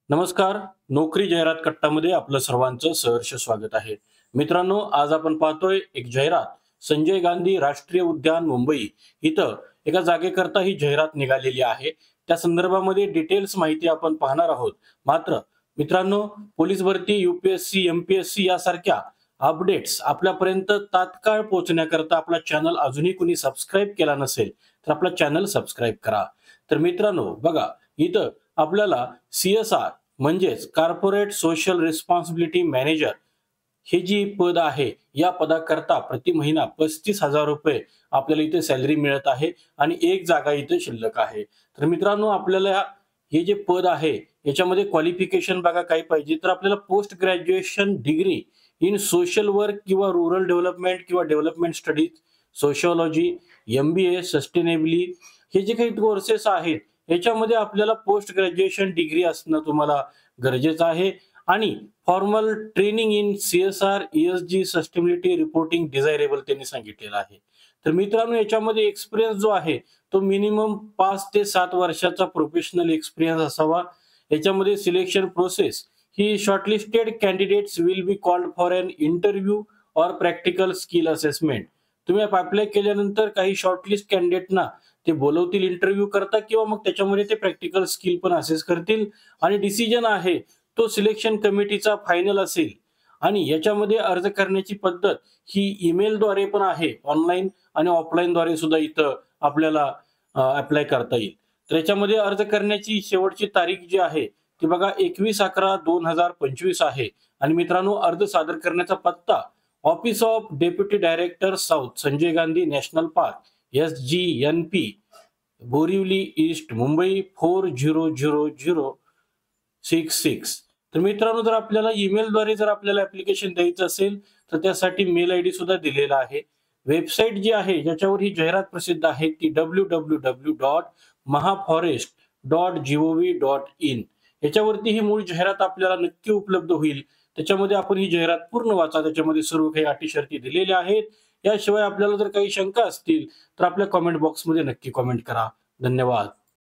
नमस्कार. नोकरी जाहिरात कट्टामध्ये आपलं सर्वांचं सहर्ष स्वागत आहे. मित्रांनो, आज आपण पाहतोय एक जाहिरात. संजय गांधी राष्ट्रीय उद्यान मुंबई इथं एका जागेकरता ही जाहिरात निघालेली आहे. त्या संदर्भामध्ये डिटेल्स माहिती आपण पाहणार आहोत. मात्र मित्रांनो, पोलीस भरती, यूपीएससी, एमपीएससी यासारख्या अपडेट्स आपल्यापर्यंत तात्काळ पोहोचण्याकरता आपला चॅनल अजूनही कुणी सबस्क्राईब केला नसेल, तर आपला चॅनल सबस्क्राईब करा. तर मित्रांनो, बघा इथं आपल्याला CSR म्हणजेच कॉर्पोरेट सोशल रिस्पॉन्सिबिलिटी मॅनेजर हे जी पद आहे, या पदाकरता प्रति महिना 35,000 रुपये आपल्याला इथे सॅलरी मिळत आहे आणि एक जागा इथे शिल्लक आहे. तर मित्रांनो, आपल्याला हे जे पद आहे याच्यामध्ये क्वालिफिकेशन बघा काय पाहिजे, तर आपल्याला post graduation degree in social work किंवा रुरल डेव्हलपमेंट किंवा development studies, sociology, MBA, sustainably हे जे काही कोर्सेस आहेत याच्यामध्ये आपल्याला पोस्ट ग्रॅज्युएशन डिग्री असणं तुम्हाला गरजेचं आहे आणि formal training in CSR, ESG, sustainability reporting desirable त्यांनी सांगितलेलं आहे. तर मित्रांनो, याच्यामध्ये एक्सपिरियन्स जो आहे तो मिनिमम 5 ते 7 वर्षाचा प्रोफेशनल एक्सपिरियन्स असावा. याच्यामध्ये सिलेक्शन प्रोसेस ही shortlisted candidates will be called for an interview or practical skill assessment. तुम्ही अप्लाय केल्यानंतर काही शॉर्टलिस्ट कॅन्डिडेटना ते बोलवतील इंटरव्ह्यू करता किंवा मग त्याच्यामध्ये ते प्रॅक्टिकल स्किल पण असेस करतील आणि डिसिजन आहे तो सिलेक्शन कमिटीचा फायनल असेल. आणि याच्यामध्ये अर्ज करण्याची पद्धत ही ईमेलद्वारे पण आहे, ऑनलाईन आणि ऑफलाईन द्वारे सुद्धा इथं आपल्याला अप्लाय करता येईल. तर याच्यामध्ये अर्ज करण्याची शेवटची तारीख जी आहे ती बघा 21/11/2025 आहे. आणि मित्रांनो, अर्ज सादर करण्याचा पत्ता office of deputy director south, Sanjay Gandhi national park, SGNP, Borivali east, Mumbai 400066. तर मित्रांनो, जर आपल्याला ईमेलद्वारे जर आपल्याला ऍप्लिकेशन द्यायचं असेल तर त्यासाठी मेल ID सुद्धा दिलेला आहे. वेबसाईट जी आहे ज्याच्यावर ही जाहिरात प्रसिद्ध आहे ती www.mahaforest.gov.in. याच्यावरती ही मूळ जाहिरात आपल्याला नक्की उपलब्ध होईल. त्याच्यामध्ये आपण ही जाहिरात पूर्ण वाचा. त्याच्यामध्ये सर्व काही अटी शर्ती दिलेल्या आहेत. याशिवाय आपल्याला जर काही शंका असतील तर आपल्या कमेंट बॉक्समध्ये नक्की कमेंट करा. धन्यवाद.